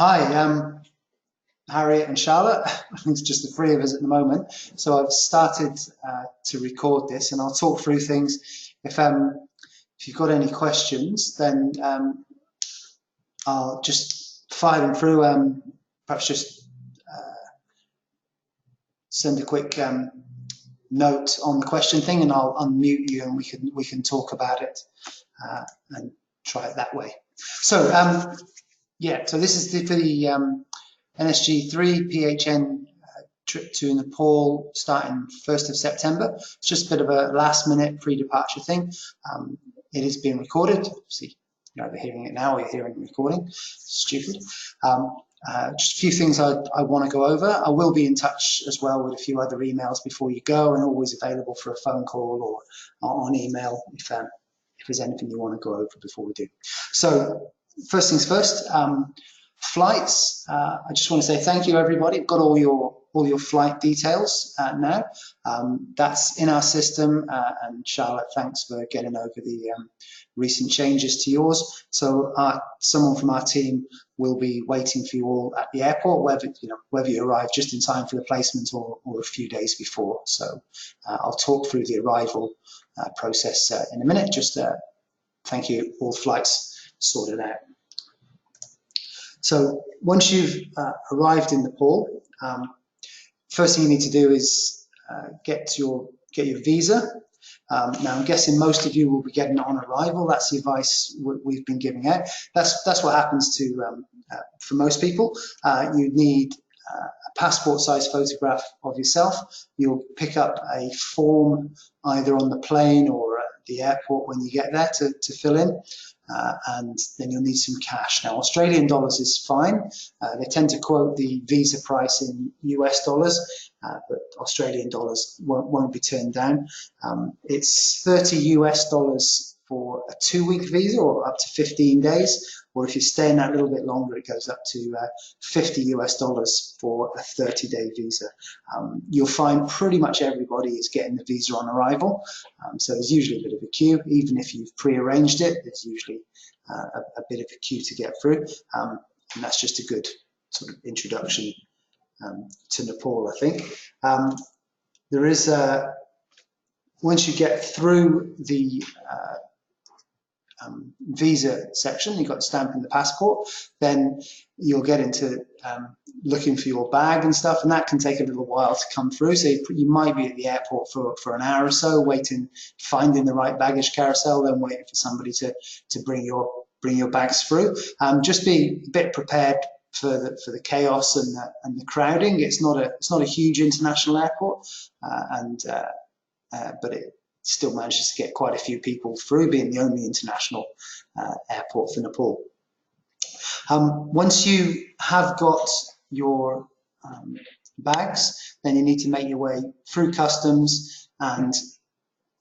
Hi, Harriet and Charlotte. It's just the three of us at the moment. So I've started to record this, and I'll talk through things. If you've got any questions, then I'll just fire them through. Perhaps just send a quick note on the question thing, and I'll unmute you, and we can talk about it and try it that way. So yeah, so this is for the NSG3 PHN trip to Nepal starting 1st of September. It's just a bit of a last minute pre-departure thing. It is being recorded. Obviously, you're either hearing it now or you're hearing the recording. Stupid. Just a few things I want to go over. I will be in touch as well with a few other emails before you go, and always available for a phone call or on email if there's anything you want to go over before we do. So first things first, flights. I just want to say thank you, everybody. I've got all your flight details now. That's in our system, and Charlotte, thanks for getting over the recent changes to yours. So someone from our team will be waiting for you all at the airport, whether you arrive just in time for the placement or a few days before. So I'll talk through the arrival process in a minute. Just thank you, all flights sorted out. So once you've arrived in Nepal, first thing you need to do is get your visa. Now I'm guessing most of you will be getting it on arrival. That's the advice we've been giving out. That's what happens for most people. You need a passport-size photograph of yourself. You'll pick up a form either on the plane or at the airport when you get there to fill in. And then you'll need some cash. Now, Australian dollars is fine. They tend to quote the visa price in US dollars, but Australian dollars won't be turned down. It's 30 US dollars for a 2-week visa, or up to 15 days. Or if you're staying that a little bit longer, it goes up to 50 US dollars for a 30-day visa. You'll find pretty much everybody is getting the visa on arrival. So there's usually a bit of a queue. Even if you've pre-arranged it, there's usually a bit of a queue to get through. And that's just a good sort of introduction to Nepal, I think. There is once you get through the visa section, you've got to stamp in the passport, then you'll get into looking for your bag and stuff, and that can take a little while to come through. So you might be at the airport for an hour or so, finding the right baggage carousel, then waiting for somebody to bring your bags through. Just be a bit prepared for the chaos and the crowding. It's not a huge international airport, but it still manages to get quite a few people through, being the only international airport for Nepal. Once you have got your bags, then you need to make your way through customs, and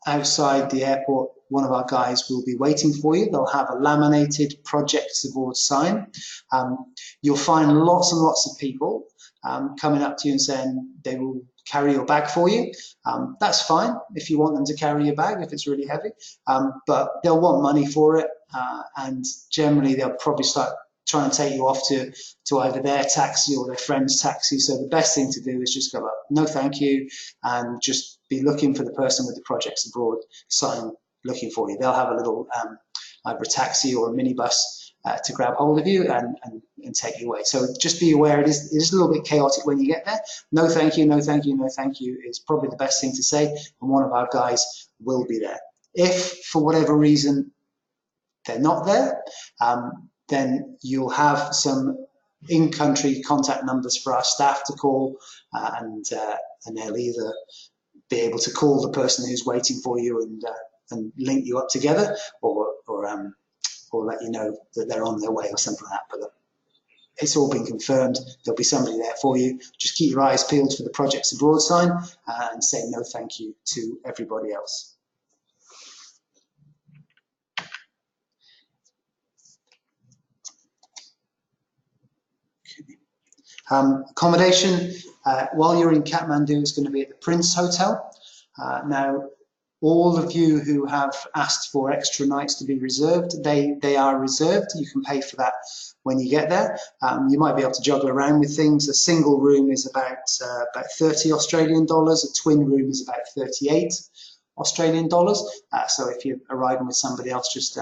outside the airport, one of our guys will be waiting for you. They'll have a laminated projects aboard sign. You'll find lots and lots of people coming up to you and saying they will carry your bag for you. That's fine if you want them to carry your bag, if it's really heavy, but they'll want money for it, and generally they'll probably start trying to take you off to either their taxi or their friend's taxi. So the best thing to do is just go, no thank you, and just be looking for the person with the projects abroad sign looking for you. They'll have a little either a taxi or a minibus to grab hold of you and take you away. So just be aware, it is a little bit chaotic when you get there. No thank you, no thank you, no thank you is probably the best thing to say, and one of our guys will be there. If for whatever reason they're not there, then you'll have some in-country contact numbers for our staff to call, and they'll either be able to call the person who's waiting for you and link you up together, or let you know that they're on their way or something like that. But it's all been confirmed. There'll be somebody there for you. Just keep your eyes peeled for the projects abroad sign and say no thank you to everybody else. Accommodation while you're in Kathmandu is going to be at the Prince Hotel. Now, All of you who have asked for extra nights to be reserved, they are reserved. You can pay for that when you get there. You might be able to juggle around with things. A single room is about 30 Australian dollars. A twin room is about 38 Australian dollars. So if you're arriving with somebody else, just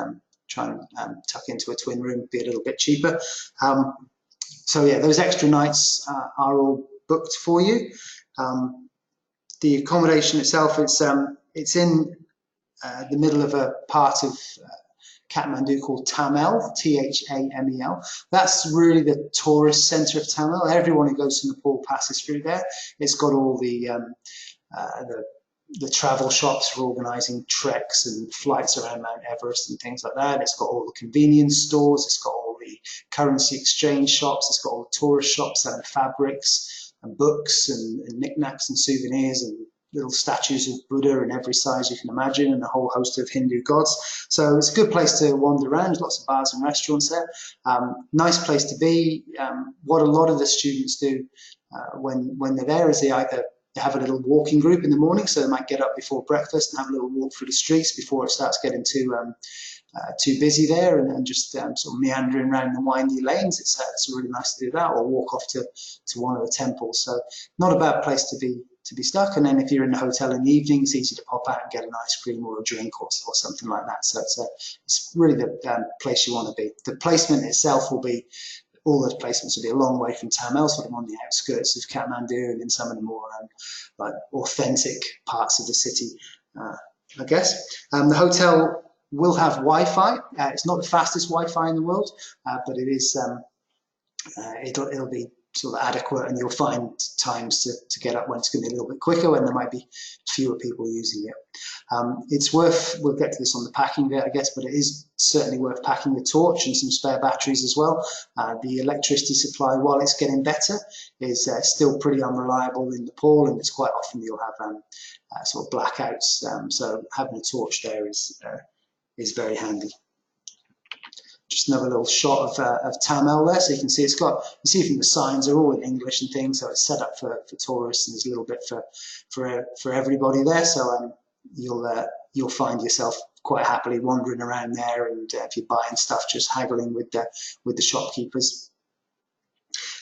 try and tuck into a twin room, be a little bit cheaper. So yeah, those extra nights are all booked for you. The accommodation itself, it's in the middle of a part of Kathmandu called Tamel, Thamel. That's really the tourist centre of Tamel. Everyone who goes to Nepal passes through there. It's got all the travel shops for organising treks and flights around Mount Everest and things like that. It's got all the convenience stores. It's got all the currency exchange shops. It's got all the tourist shops selling fabrics and books and knickknacks and souvenirs and little statues of Buddha in every size you can imagine, and a whole host of Hindu gods. So it's a good place to wander around. There's lots of bars and restaurants there. Nice place to be. What a lot of the students do when they're there is they either have a little walking group in the morning, so they might get up before breakfast and have a little walk through the streets before it starts getting too busy there, and just sort of meandering around the windy lanes. It's really nice to do that, or walk off to one of the temples. So not a bad place to be stuck. And then if you're in the hotel in the evening, it's easy to pop out and get an ice cream or a drink or something like that. So it's really the place you want to be. The placement itself will be, all those placements will be a long way from Tamel, sort of on the outskirts of Kathmandu and in some of the more like authentic parts of the city, I guess. The hotel will have Wi-Fi. It's not the fastest Wi-Fi in the world, but it is. It'll be sort of adequate, and you'll find times to get up when it's going to be a little bit quicker, when there might be fewer people using it. It's worth, we'll get to this on the packing bit, I guess, but it is certainly worth packing a torch and some spare batteries as well. The electricity supply, while it's getting better, is still pretty unreliable in Nepal, and it's quite often you'll have sort of blackouts. So having a torch there is very handy. Just another little shot of Tamel there, so you can see it's got, you see from the signs, are all in English and things, so it's set up for tourists, and there's a little bit for everybody there. So you'll find yourself quite happily wandering around there, and if you're buying stuff, just haggling with the shopkeepers.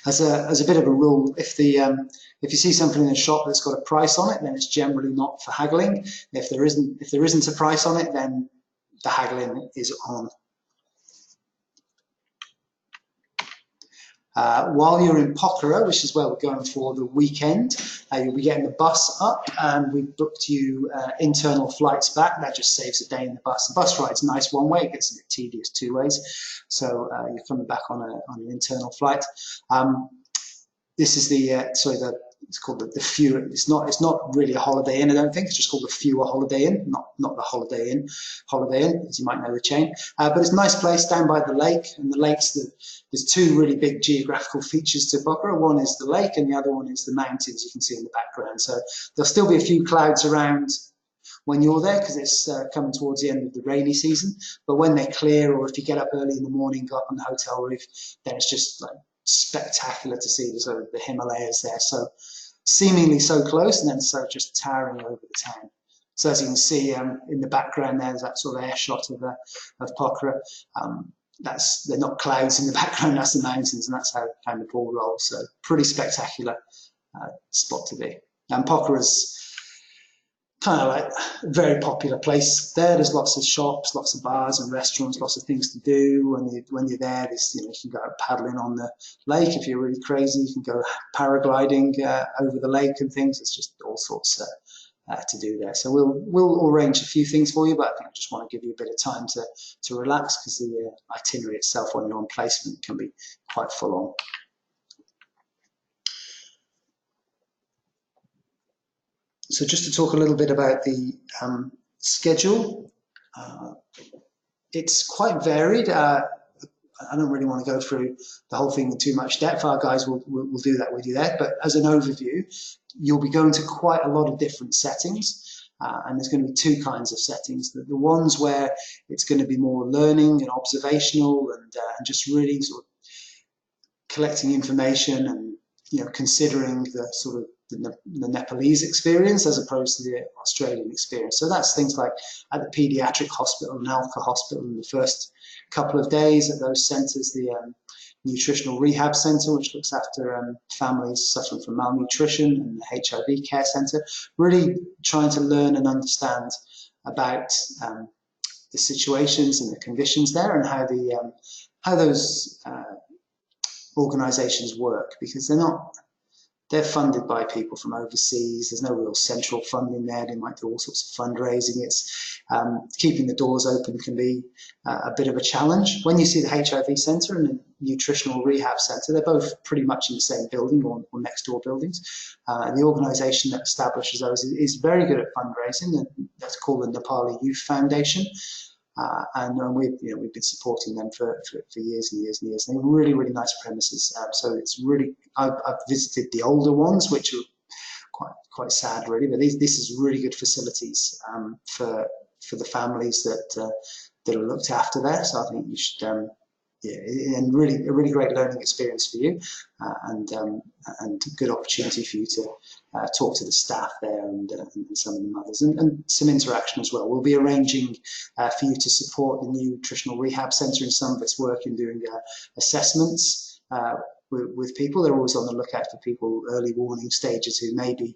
As a bit of a rule, if you see something in a shop that's got a price on it, then it's generally not for haggling. If there isn't a price on it, then the haggling is on. While you're in Pokhara, which is where we're going for the weekend, you'll be getting the bus up, and we've booked you internal flights back. That just saves a day in the bus. The bus ride's nice one way, it gets a bit tedious two ways. So you're coming back on an internal flight. This is it's called the Fewer. It's not really a Holiday Inn, I don't think. It's just called the Fewer Holiday Inn, not the Holiday Inn, as you might know the chain. But it's a nice place down by the lake, and the lake's there's two really big geographical features to Pokhara. One is the lake, and the other one is the mountains you can see in the background. So there'll still be a few clouds around when you're there, because it's coming towards the end of the rainy season. But when they clear, or if you get up early in the morning, go up on the hotel roof, then it's just like spectacular to see the Himalayas there, so seemingly so close, and then so just towering over the town. So as you can see in the background, there's that sort of air shot of Pokhara. They're not clouds in the background, that's the mountains, and that's how Nepal rolls. So pretty spectacular spot to be. And Pokhara's kind of like a very popular place there. There's lots of shops, lots of bars and restaurants, lots of things to do. When you're there, you can go out paddling on the lake if you're really crazy. You can go paragliding over the lake and things. It's just all sorts to do there. So we'll arrange a few things for you, but I think I just want to give you a bit of time to relax, because the itinerary itself when you're on placement can be quite full on. So just to talk a little bit about the schedule, it's quite varied. I don't really want to go through the whole thing in too much depth. Our guys will do that with you there. But as an overview, you'll be going to quite a lot of different settings. And there's going to be two kinds of settings. The ones where it's going to be more learning and observational, and just really sort of collecting information and considering the sort of the Nepalese experience as opposed to the Australian experience. So that's things like at the paediatric hospital and Alka Hospital in the first couple of days at those centres, the nutritional rehab centre, which looks after families suffering from malnutrition, and the HIV care centre, really trying to learn and understand about the situations and the conditions there, and how those organisations work, because they're funded by people from overseas. There's no real central funding there. They might do all sorts of fundraising. It's keeping the doors open can be a bit of a challenge. When you see the HIV centre and the nutritional rehab centre, they're both pretty much in the same building or next door buildings. The organisation that establishes those is very good at fundraising, and that's called the Nepali Youth Foundation. And we've been supporting them for years and years and years. They're really, really nice premises. So it's really, I've visited the older ones, which are quite sad really, but this is really good facilities for the families that are looked after there. So I think you should, and really a really great learning experience for you, and good opportunity for you to talk to the staff there and some of the mothers, and some interaction as well. We'll be arranging for you to support the nutritional rehab centre in some of its work in doing assessments with people. They're always on the lookout for people, early warning stages, who may be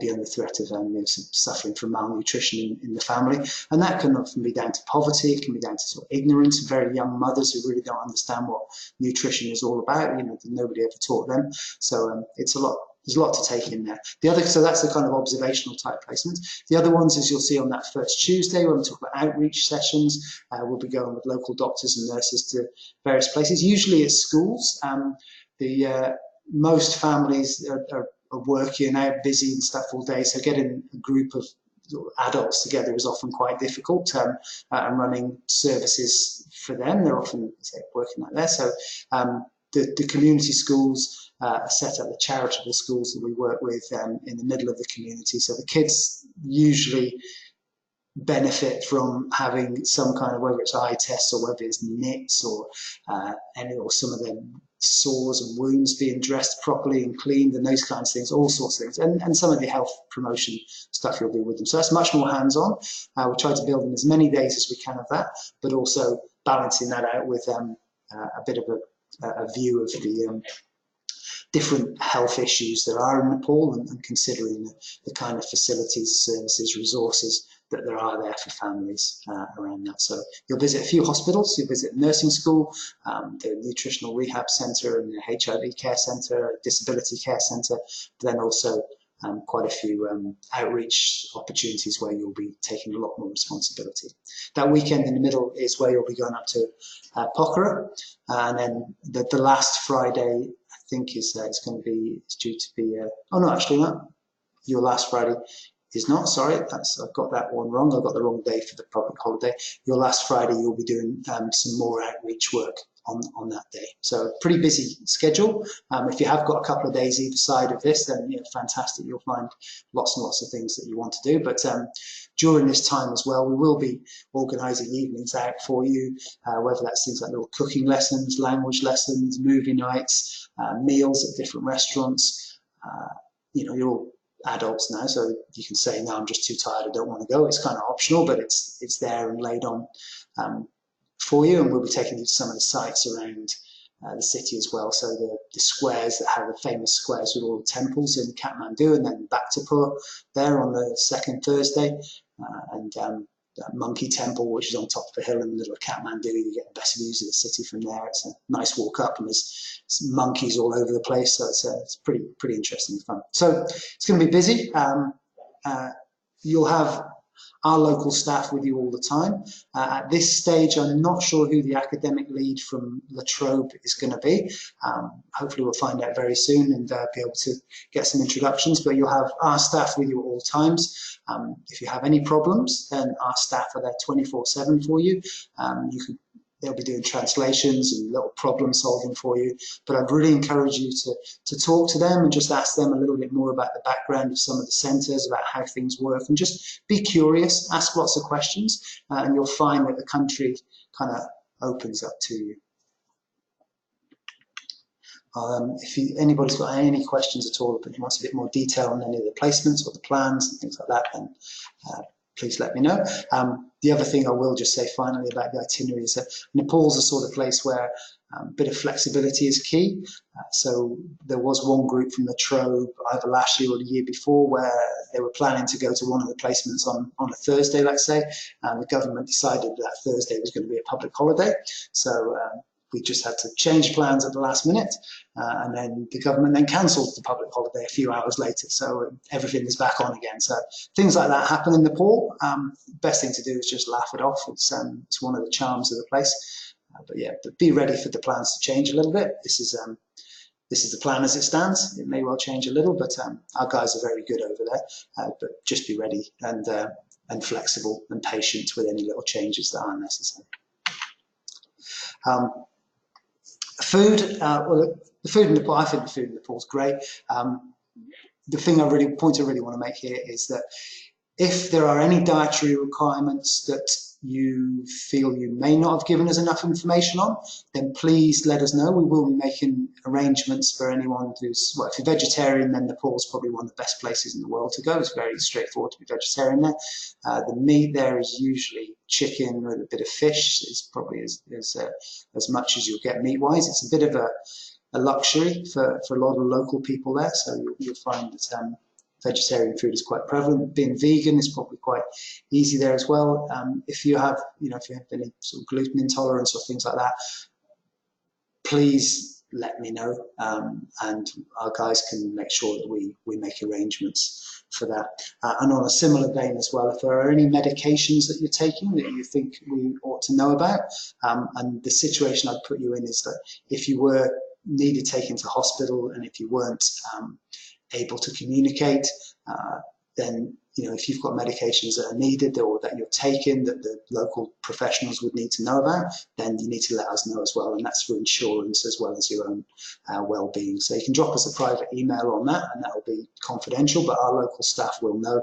under threat of suffering from malnutrition in the family. And that can often be down to poverty, it can be down to sort of ignorance of very young mothers who really don't understand what nutrition is all about. Nobody ever taught them. So it's a lot. There's a lot to take in there. So that's the kind of observational type placement. The other ones, as you'll see on that first Tuesday, when we talk about outreach sessions, we'll be going with local doctors and nurses to various places, usually at schools. Most families are working out, busy and stuff all day, so getting a group of adults together is often quite difficult, and running services for them, they're often working like that. So the community schools are set up, the charitable schools that we work with in the middle of the community, so the kids usually benefit from having some kind of, whether it's eye tests or whether it's nits or some of their sores and wounds being dressed properly and cleaned and those kinds of things, all sorts of things, and some of the health promotion stuff you'll be with them. So that's much more hands-on. We try to build in as many days as we can of that, but also balancing that out with a bit of a view of the different health issues there are in Nepal, and considering the kind of facilities, services, resources that there are there for families around that. So you'll visit a few hospitals, you'll visit nursing school, the nutritional rehab centre and the HIV care centre, disability care centre, but then also quite a few outreach opportunities where you'll be taking a lot more responsibility. That weekend in the middle is where you'll be going up to Pokhara, and then the last Friday, I think it's due to be, oh no, actually not, your last Friday is not, sorry, I've got that one wrong. I've got the wrong day for the public holiday. Your last Friday, you'll be doing some more outreach work on that day. So pretty busy schedule. If you have got a couple of days either side of this, then fantastic. You'll find lots and lots of things that you want to do. But during this time as well, we will be organising evenings out for you, whether that's things like little cooking lessons, language lessons, movie nights, meals at different restaurants. You're all adults now, so you can say, no, I'm just too tired, I don't want to go. It's kind of optional, but it's there and laid on for you, and we'll be taking you to some of the sites around the city as well. So the squares that have the famous squares with all the temples in Kathmandu, and then back to Pur there on the second Thursday, and that monkey temple, which is on top of a hill in the middle of Kathmandu. You get the best views of the city from there. It's a nice walk up, and there's monkeys all over the place, so it's pretty interesting and fun. So it's going to be busy. You'll have our local staff with you all the time. At this stage, I'm not sure who the academic lead from Latrobe is going to be. Hopefully we'll find out very soon and be able to get some introductions, but you'll have our staff with you at all times. If you have any problems, then our staff are there 24/7 for you. They'll be doing translations and little problem solving for you, but I'd really encourage you to talk to them and just ask them a little bit more about the background of some of the centres, about how things work, and just be curious, ask lots of questions, and you'll find that the country kind of opens up to you. If anybody's got any questions at all, but wants a bit more detail on any of the placements or the plans and things like that, then please let me know. The other thing I will just say finally about the itinerary is that Nepal's the sort of place where a bit of flexibility is key. So there was one group from Latrobe either last year or the year before where they were planning to go to one of the placements on a Thursday, let's say, and the government decided that Thursday was going to be a public holiday. So we just had to change plans at the last minute, and then the government then cancelled the public holiday a few hours later, so everything is back on again. So things like that happen in Nepal. Best thing to do is just laugh it off. It's one of the charms of the place. But yeah, but be ready for the plans to change a little bit. This is the plan as it stands. It may well change a little, but our guys are very good over there. But just be ready and flexible and patient with any little changes that are necessary. Food, well, the food in Nepal, I think the food in Nepal is great. The point I really want to make here is that if there are any dietary requirements that you feel you may not have given us enough information on, then please let us know. We will be making arrangements for anyone who's, well, if you're vegetarian, then Nepal is probably one of the best places in the world to go. It's very straightforward to be vegetarian there. The meat there is usually chicken with a bit of fish. It's probably as much as you'll get meat-wise. It's a bit of a luxury for a lot of local people there, so you'll find that vegetarian food is quite prevalent. Being vegan is probably quite easy there as well. If you have any sort of gluten intolerance or things like that, please let me know, and our guys can make sure that we make arrangements for that. And on a similar vein as well, if there are any medications that you're taking that you think we ought to know about, and the situation I'd put you in is that if you were needed taken to hospital and if you weren't able to communicate, then if you've got medications that are needed or that you're taking that the local professionals would need to know about, then you need to let us know as well, and that's for insurance as well as your own well-being. So you can drop us a private email on that, and that will be confidential, but our local staff will know,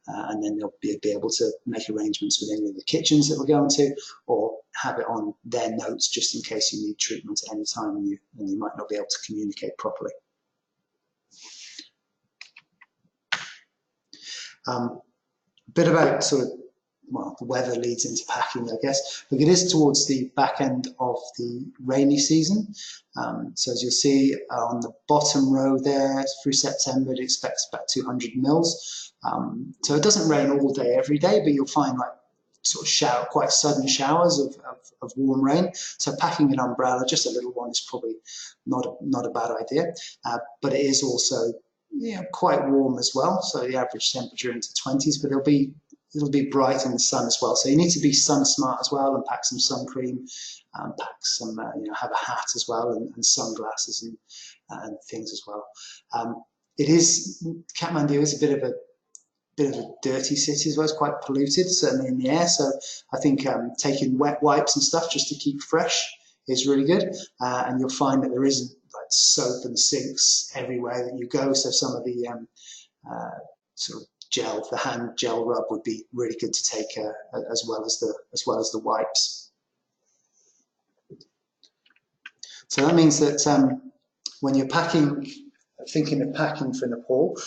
and then they'll be able to make arrangements with any of the kitchens that we're going to, or have it on their notes just in case you need treatment at any time and you might not be able to communicate properly. A bit about sort of, well, the weather leads into packing, I guess. Look, it is towards the back end of the rainy season. So as you'll see on the bottom row there, through September, it expects about 200 mils. So it doesn't rain all day, every day, but you'll find like sort of quite sudden showers of warm rain. So packing an umbrella, just a little one, is probably not a bad idea. But it is also quite warm as well, so the average temperature into 20s, but it'll be bright in the sun as well. So you need to be sun smart as well and pack some sun cream, pack some, have a hat as well and sunglasses and things as well. Kathmandu is a bit of a dirty city as well. It's quite polluted, certainly in the air. So I think taking wet wipes and stuff just to keep fresh is really good. And you'll find that there isn't like soap and sinks everywhere that you go. So some of the sort of gel, the hand gel rub would be really good to take as well as the wipes. So that means that when you're thinking of packing for Nepal,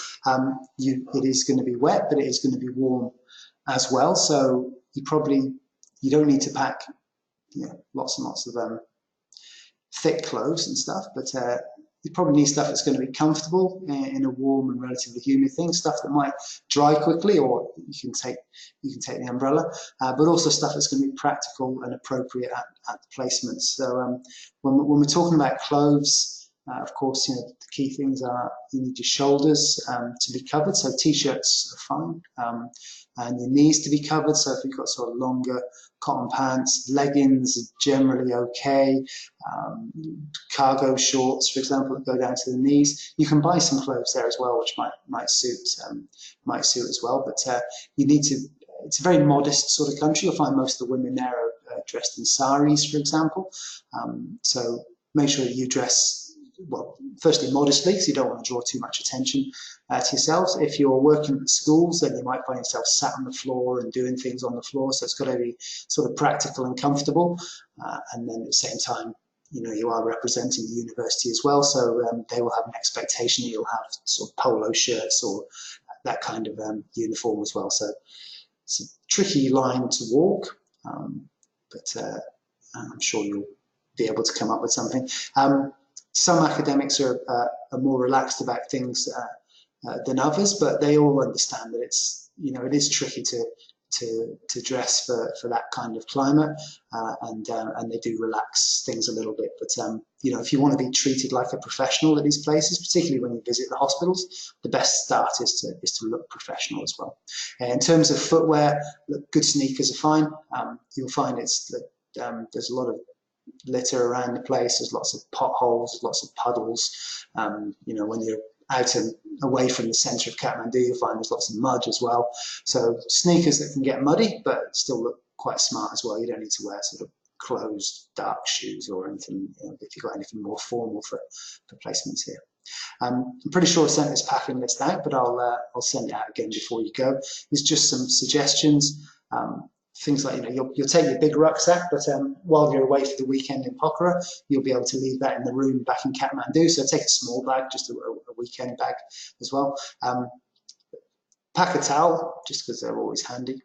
it is going to be wet, but it is going to be warm as well. So you don't need to pack lots and lots of thick clothes and stuff, but you probably need stuff that's going to be comfortable in a warm and relatively humid thing, stuff that might dry quickly, or you can take the umbrella, but also stuff that's going to be practical and appropriate at the placements. So when we're talking about clothes, of course, the key things are you need your shoulders to be covered, so t-shirts are fine, and your knees to be covered. So if you've got sort of longer cotton pants, leggings are generally okay. Cargo shorts, for example, that go down to the knees. You can buy some clothes there as well, which might suit as well. But you need to. It's a very modest sort of country. You'll find most of the women there are dressed in saris, for example. So make sure that you dress, well, firstly modestly, because you don't want to draw too much attention to yourselves. If you're working at schools, then you might find yourself sat on the floor and doing things on the floor. So it's got to be sort of practical and comfortable, and then at the same time, you are representing the university as well, so they will have an expectation that you'll have sort of polo shirts or that kind of uniform as well. So it's a tricky line to walk, but I'm sure you'll be able to come up with something. Some academics are more relaxed about things than others, but they all understand that it's, it is tricky to dress for that kind of climate, and they do relax things a little bit. But if you want to be treated like a professional at these places, particularly when you visit the hospitals, the best start is to look professional as well. In terms of footwear, look, good sneakers are fine. You'll find there's a lot of litter around the place. There's lots of potholes, lots of puddles. When you're out and away from the centre of Kathmandu, you'll find there's lots of mud as well. So sneakers that can get muddy, but still look quite smart as well. You don't need to wear sort of closed, dark shoes or anything, if you've got anything more formal for placements here. I'm pretty sure I sent this packing list out, but I'll send it out again before you go. There's just some suggestions. Things like, you'll take your big rucksack, but while you're away for the weekend in Pokhara, you'll be able to leave that in the room back in Kathmandu. So take a small bag, just a weekend bag as well. Pack a towel, just because they're always handy.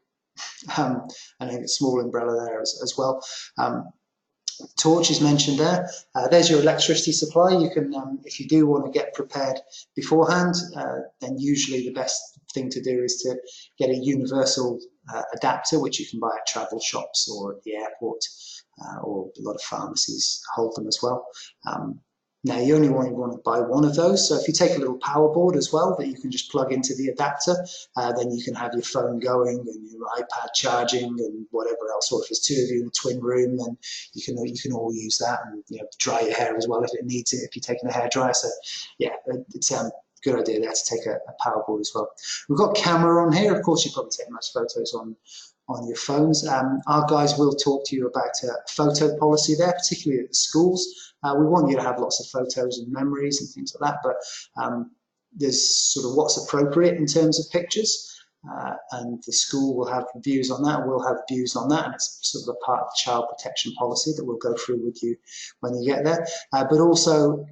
And a small umbrella there as well. Torch is mentioned there. There's your electricity supply. You can, if you do want to get prepared beforehand, then usually the best thing to do is to get a universal adapter, which you can buy at travel shops or at the airport, or a lot of pharmacies hold them as well. Now, you only want to buy one of those, so if you take a little power board as well that you can just plug into the adapter, then you can have your phone going and your iPad charging and whatever else. Or if there's two of you in a twin room, then you can all use that, and dry your hair as well if it needs it, if you're taking a hairdryer. So yeah, it's good idea there to take a power board as well. We've got camera on here. Of course, you probably take most photos on your phones. Our guys will talk to you about a photo policy there, particularly at the schools. We want you to have lots of photos and memories and things like that, but there's sort of what's appropriate in terms of pictures, and the school will have views on that, we'll have views on that, and it's sort of a part of the child protection policy that we'll go through with you when you get there. But also,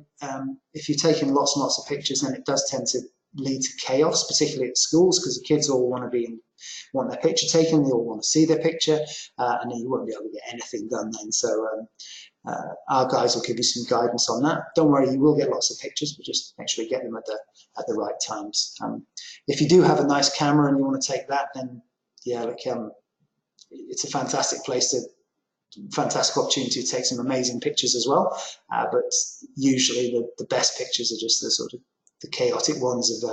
if you're taking lots and lots of pictures, then it does tend to lead to chaos, particularly at schools, because the kids all want their picture taken, they all want to see their picture, and then you won't be able to get anything done then. So our guys will give you some guidance on that. Don't worry, you will get lots of pictures, but just make sure you get them at the right times. If you do have a nice camera and you want to take that, then yeah, look, it's a fantastic fantastic opportunity to take some amazing pictures as well. But usually the best pictures are just the sort of the chaotic ones of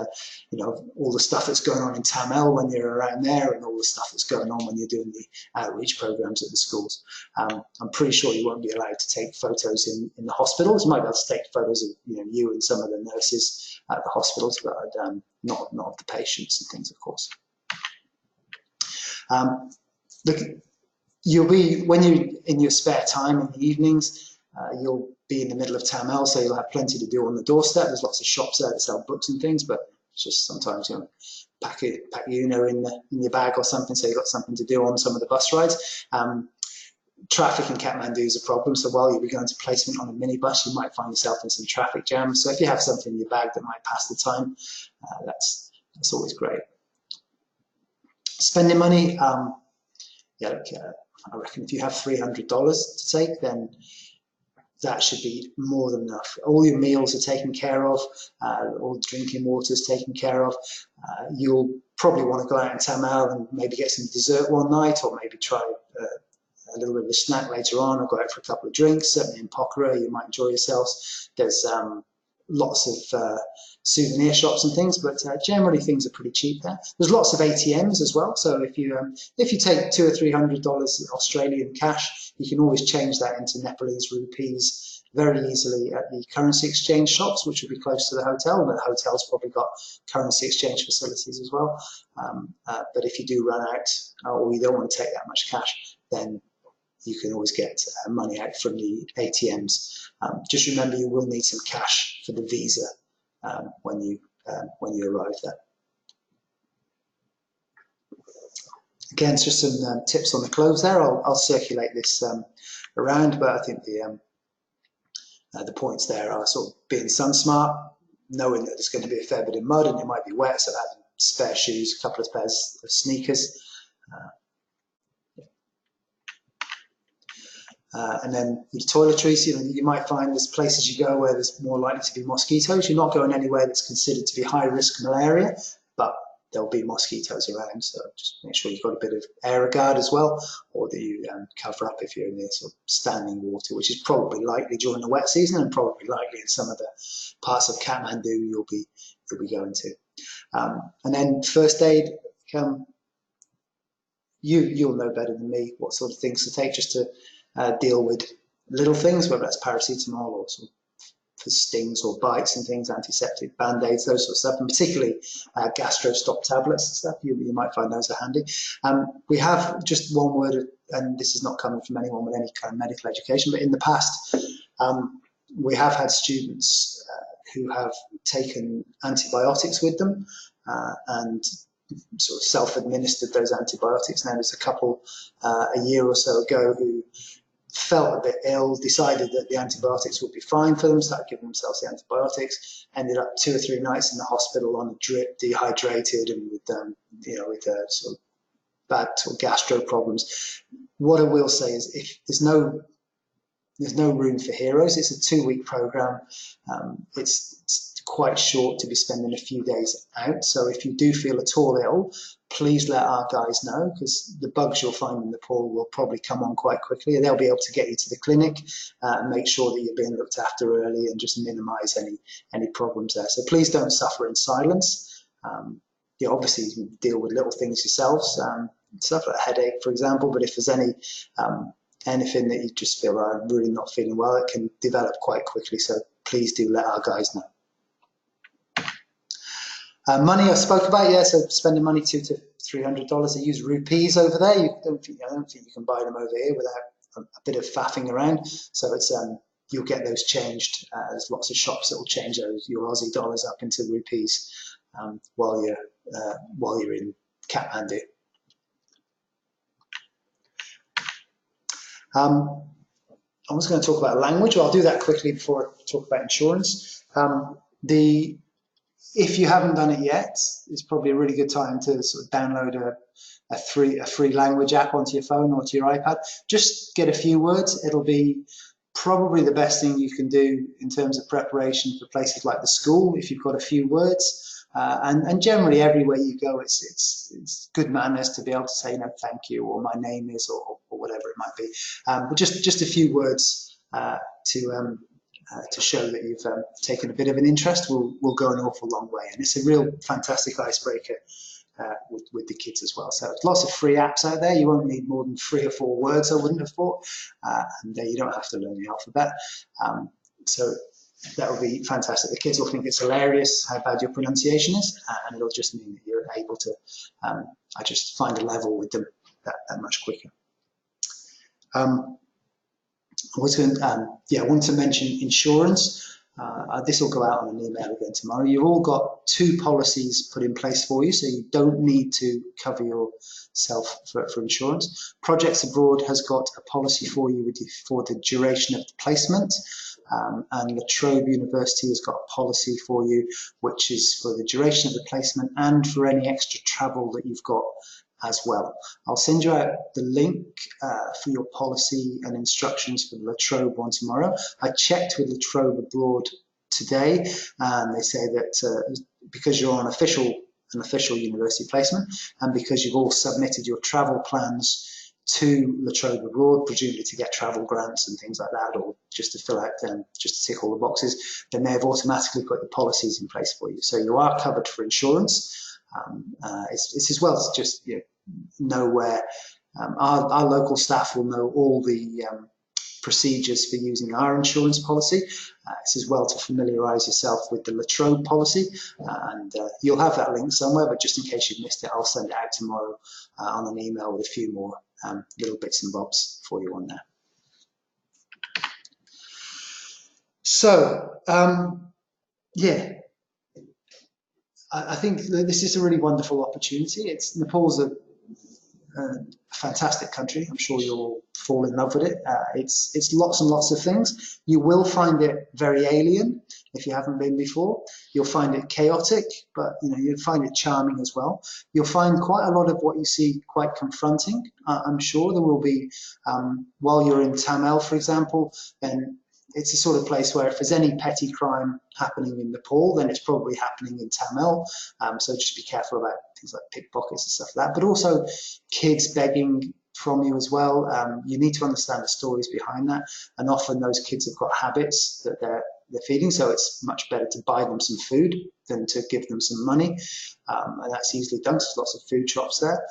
all the stuff that's going on in Tamil when you're around there, and all the stuff that's going on when you're doing the outreach programs at the schools. I'm pretty sure you won't be allowed to take photos in the hospitals. You might be able to take photos of you and some of the nurses at the hospitals, but not of the patients and things, of course. Look, you'll be, when you're in your spare time in the evenings, you'll be in the middle of Tamil, so you'll have plenty to do on the doorstep. There's lots of shops there that sell books and things, but it's just sometimes pack in your bag or something, so you've got something to do on some of the bus rides. Traffic in Kathmandu is a problem, so while you'll be going to placement on a minibus, you might find yourself in some traffic jams. So if you have something in your bag that might pass the time, that's always great. Spending money, I reckon if you have $300 to take, then that should be more than enough. All your meals are taken care of, all the drinking water is taken care of. You'll probably want to go out in Tamil and maybe get some dessert one night, or maybe try a little bit of a snack later on, or go out for a couple of drinks. Certainly in Pokhara, you might enjoy yourselves. There's lots of souvenir shops and things, but generally things are pretty cheap there. There's lots of ATMs as well, so if you take $200 or $300 Australian cash, you can always change that into Nepalese rupees very easily at the currency exchange shops, which will be close to the hotel. And the hotel's probably got currency exchange facilities as well. But if you do run out, or you don't want to take that much cash, then you can always get money out from the ATMs. Just remember, you will need some cash for the visa when you arrive there. Again, it's just some tips on the clothes there. I'll circulate this around, but I think The points there are sort of being sun smart, knowing that there's going to be a fair bit of mud and it might be wet, so having spare shoes, a couple of pairs of sneakers. And then your toiletries, you might find there's places you go where there's more likely to be mosquitoes. You're not going anywhere that's considered to be high risk malaria, but there'll be mosquitoes around, so just make sure you've got a bit of Aerogard as well, or that you cover up if you're in the sort of standing water, which is probably likely during the wet season and probably likely in some of the parts of Kathmandu you'll be going to. And then first aid, you'll know better than me what sort of things to take just to deal with little things, whether that's paracetamol or sort of for stings or bites and things, antiseptic band-aids, those sort of stuff, and particularly gastro stop tablets and stuff. You might find those are handy. We have just one word, and this is not coming from anyone with any kind of medical education, but in the past we have had students who have taken antibiotics with them and sort of self-administered those antibiotics. Now there's a couple a year or so ago who felt a bit ill, decided that the antibiotics would be fine for them, started giving themselves the antibiotics, ended up 2 or 3 nights in the hospital on a drip, dehydrated, and with sort of bad sort of gastro problems. What I will say is, if there's no room for heroes. It's a 2-week program. It's quite short to be spending a few days out. So if you do feel at all ill, please let our guys know, because the bugs you'll find in Nepal will probably come on quite quickly, and they'll be able to get you to the clinic and make sure that you're being looked after early and just minimize any problems there. So please don't suffer in silence. Obviously you can deal with little things yourselves, stuff like a headache, for example, but if there's anything that you just feel, I'm really not feeling well, it can develop quite quickly. So please do let our guys know. Money I spoke about, yeah, so spending money $200 to $300. They use rupees over there. I don't think you can buy them over here without a bit of faffing around. So it's you'll get those changed. There's lots of shops that will change your Aussie dollars up into rupees while you're in Kathmandu. I was going to talk about language. Well, I'll do that quickly before I talk about insurance. If you haven't done it yet, it's probably a really good time to sort of download a free language app onto your phone or to your iPad. Just get a few words. It'll be probably the best thing you can do in terms of preparation for places like the school if you've got a few words. And generally everywhere you go, it's good manners to be able to say, thank you, or my name is, or whatever it might be. But just a few words to show that you've taken a bit of an interest will go an awful long way. And it's a real fantastic icebreaker with the kids as well. So lots of free apps out there. You won't need more than 3 or 4 words, I wouldn't have thought. And you don't have to learn the alphabet. So that would be fantastic. The kids will think it's hilarious how bad your pronunciation is, and it'll just mean that you're able to just find a level with them that much quicker. I want to mention insurance. This will go out on an email again tomorrow. You've all got 2 policies put in place for you, so you don't need to cover yourself for insurance. Projects Abroad has got a policy for you for the duration of the placement. And Latrobe University has got a policy for you, which is for the duration of the placement and for any extra travel that you've got as well. I'll send you out the link for your policy and instructions for the Latrobe one tomorrow. I checked with Latrobe Abroad today, and they say that because you're on an official university placement, and because you've all submitted your travel plans to Latrobe Abroad, presumably to get travel grants and things like that, or just to fill out just to tick all the boxes, then they have automatically put the policies in place for you. So you are covered for insurance. It's as well as just know where our local staff will know all the procedures for using our insurance policy. It's as well to familiarise yourself with the Latrobe policy, and you'll have that link somewhere, but just in case you've missed it, I'll send it out tomorrow on an email with a few more little bits and bobs for you on there. So, I think this is a really wonderful opportunity. Nepal's a fantastic country. I'm sure you'll fall in love with it. It's lots and lots of things. You will find it very alien if you haven't been before. You'll find it chaotic, but you'll find it charming as well. You'll find quite a lot of what you see quite confronting. I'm sure there will be, while you're in Tamil, for example, then it's the sort of place where if there's any petty crime happening in Nepal, then it's probably happening in Tamil. So just be careful about things like pickpockets and stuff like that. But also kids begging from you as well. You need to understand the stories behind that. And often those kids have got habits that they're feeding, so it's much better to buy them some food than to give them some money. And that's easily done, because there's lots of food shops there.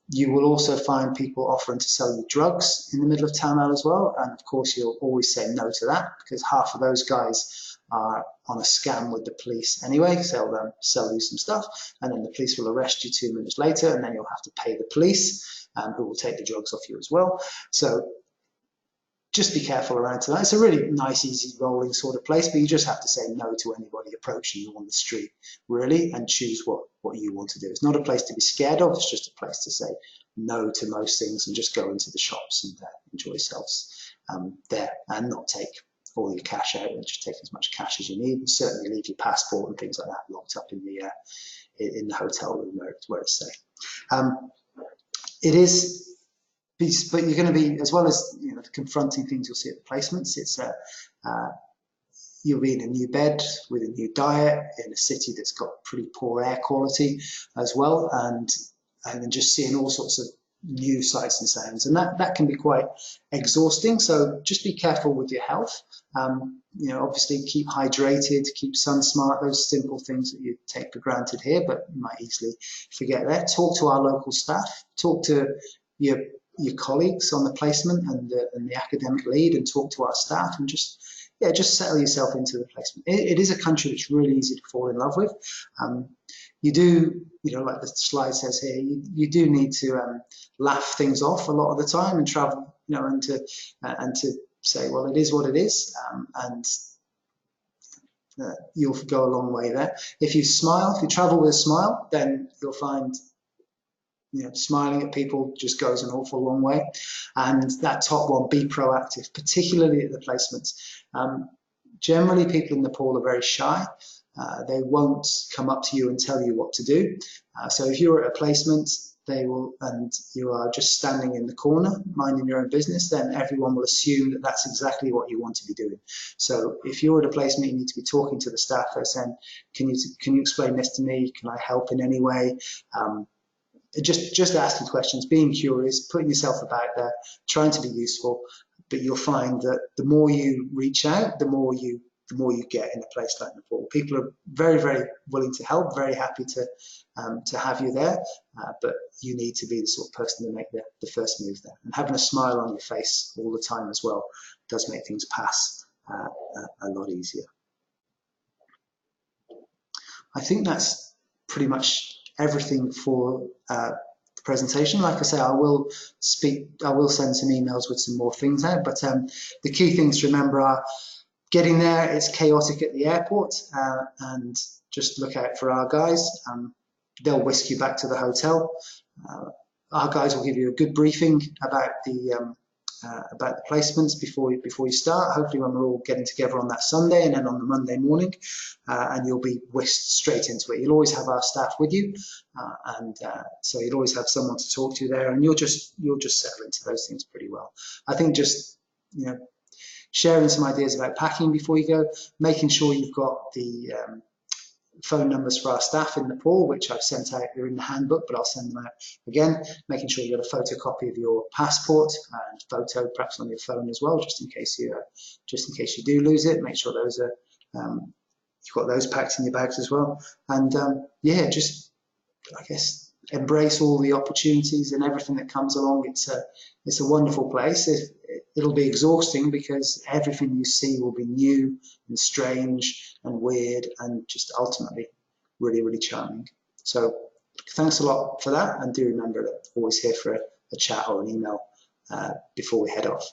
You will also find people offering to sell you drugs in the middle of Tamil as well. And of course, you'll always say no to that, because half of those guys are on a scam with the police anyway. They'll sell you some stuff, and then the police will arrest you 2 minutes later, and then you'll have to pay the police, who will take the drugs off you as well. So just be careful around to that. It's a really nice, easy rolling sort of place, but you just have to say no to anybody approaching you on the street, really, and choose what you want to do. It's not a place to be scared of. It's just a place to say no to most things and just go into the shops and enjoy yourselves there, and not take all your cash out, and just take as much cash as you need, and certainly leave your passport and things like that locked up in the hotel room where it's safe. It is. But you're going to be, as well as the confronting things you'll see at the placements, it's you'll be in a new bed with a new diet in a city that's got pretty poor air quality as well, and then just seeing all sorts of new sights and sounds, and that can be quite exhausting. So just be careful with your health. Obviously keep hydrated, keep sun smart, those simple things that you take for granted here, but you might easily forget that. Talk to our local staff, talk to your colleagues on the placement and the academic lead, and talk to our staff, and just settle yourself into the placement. It is a country that's really easy to fall in love with. You do, like the slide says here, you do need to laugh things off a lot of the time and travel, and to say, well, it is what it is, and you'll go a long way there. If you travel with a smile, then you'll find smiling at people just goes an awful long way. And that top one, be proactive, particularly at the placements. Generally, people in Nepal are very shy. They won't come up to you and tell you what to do. So if you're at a placement, and you are just standing in the corner, minding your own business, then everyone will assume that that's exactly what you want to be doing. So if you're at a placement, you need to be talking to the staff. They're saying, can you explain this to me? Can I help in any way? Just asking questions, being curious, putting yourself about there, trying to be useful. But you'll find that the more you reach out, the more you get in a place like Nepal. People are very, very willing to help, very happy to have you there. But you need to be the sort of person to make the first move there. And having a smile on your face all the time as well does make things pass a lot easier. I think that's pretty much everything for the presentation. Like I say, I will send some emails with some more things out, but the key things to remember are getting there. It's chaotic at the airport, and just look out for our guys. They'll whisk you back to the hotel. Our guys will give you a good briefing about the placements before you start, hopefully when we're all getting together on that Sunday, and then on the Monday morning, and you'll be whisked straight into it. You'll always have our staff with you, so you'll always have someone to talk to there, and you'll just settle into those things pretty well. I think just sharing some ideas about packing before you go, making sure you've got the phone numbers for our staff in Nepal, which I've sent out. They're in the handbook, but I'll send them out again. Making sure you've got a photocopy of your passport and photo perhaps on your phone as well, just in case you do lose it. Make sure those are you've got those packed in your bags as well. And just I guess embrace all the opportunities and everything that comes along. It's a wonderful place. It'll be exhausting because everything you see will be new and strange and weird and just ultimately really, really charming. So thanks a lot for that, and do remember that I'm always here for a chat or an email before we head off.